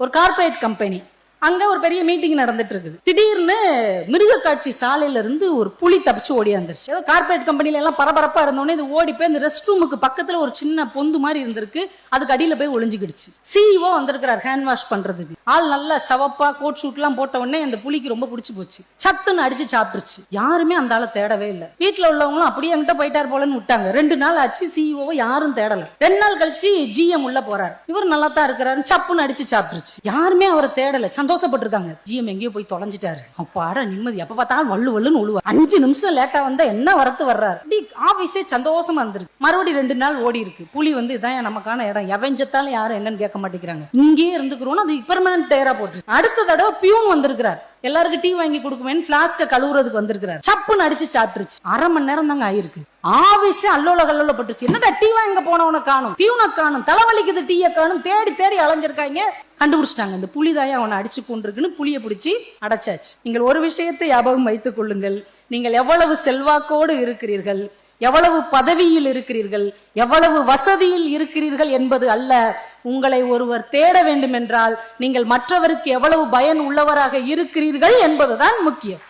ஒரு corporate company. அங்க ஒரு பெரிய மீட்டிங் நடந்துட்டு இருக்குது. திடீர்னு மிருக காட்சி சாலையில இருந்து ஒரு புலி தப்பிச்சு ஓடியாந்துருச்சு. ஏதோ கார்ப்பரேட் கம்பெனில எல்லாம் பரபரப்பா இருந்தோடனே இது ஓடி போய் இந்த ரெஸ்ட் ரூமுக்கு பக்கத்துல ஒரு சின்ன பொந்து மாதிரி இருந்திருக்கு, அதுக்கு அடியில போய் ஒளிஞ்சுக்கிடுச்சு. சிஇஓ வந்திருக்கிறார் ஹேண்ட் வாஷ் பண்றதுக்கு. ஆள் நல்லா சவப்பா கோட் ஷூட் எல்லாம் போட்ட உடனே அந்த புலிக்கு ரொம்ப பிடிச்சு போச்சு. சத்துன்னு அடிச்சு சாப்பிட்டுருச்சு. யாருமே அந்த ஆளை தேடவே இல்லை. வீட்டுல உள்ளவங்களும் அப்படியே என்கிட்ட போயிட்டார் போலன்னு விட்டாங்க. 2 நாள் ஆச்சு, சிஇஓவை யாரும் தேடல. 2 நாள் கழிச்சு ஜிஎம் உள்ள போறாரு. இவர் நல்லா தான் இருக்கிறாரு, சப்புன்னு அடிச்சு சாப்பிட்டுருச்சு. யாருமே அவரை தேடல, சந்தோஷப்பட்டிருக்காங்க. ஜிஎம் எங்கேயோ போய் தொலைஞ்சிட்டாரு. அப்பாட நிம்மதி. அப்ப பார்த்தாலும் வள்ளு வள்ளுன்னு உழுவார். 5 நிமிஷம் லேட்டா வந்தா என்ன வரத்து வர்றாரு. ஆபீஸே சந்தோஷமா இருந்திருக்கு. மறுபடியும் 2 நாள் ஓடி இருக்கு. புலி வந்து இதான் நமக்கான இடம், எவஞ்சத்தாலும் யாரும் என்னன்னு கேட்க மாட்டேங்கிறாங்க, இங்கேயே இருந்துக்கிறோம். அது பெர்மனன்ட் டேரா போட்டு. அடுத்த தடவை பியூன் வந்திருக்கிறார். எல்லாருக்கும் டீ வாங்கி கொடுக்குமேன்னு பிளாஸ்க கழுவுறதுக்கு வந்திருக்கிறார். சப்புன்னு அடிச்சு சாப்பிட்டுருச்சு. 1/2 மணி நேரம் தாங்க ஆயிருக்கு. ஆபீஸே அல்லோல கல்லோல பட்டுச்சு. என்னடா டீ வாங்க போனவனை காணும், பியூனை காணும், தலைவலிக்குது டீயை காணும், தேடி தேடி அலைஞ்சிருக்காங்க. கண்டுபிடிச்சிட்டாங்க, இந்த புலிதாயா அவனை அடிச்சு கொண்டிருக்குன்னு. புலியை பிடிச்சி அடைச்சாச்சு. நீங்கள் ஒரு விஷயத்தை ஞாபகம் வைத்துக் கொள்ளுங்கள். நீங்கள் எவ்வளவு செல்வாக்கோடு இருக்கிறீர்கள், எவ்வளவு பதவியில் இருக்கிறீர்கள், எவ்வளவு வசதியில் இருக்கிறீர்கள் என்பது அல்ல. உங்களை ஒருவர் தேட வேண்டும் என்றால் நீங்கள் மற்றவருக்கு எவ்வளவு பயன் உள்ளவராக இருக்கிறீர்கள் என்பதுதான் முக்கியம்.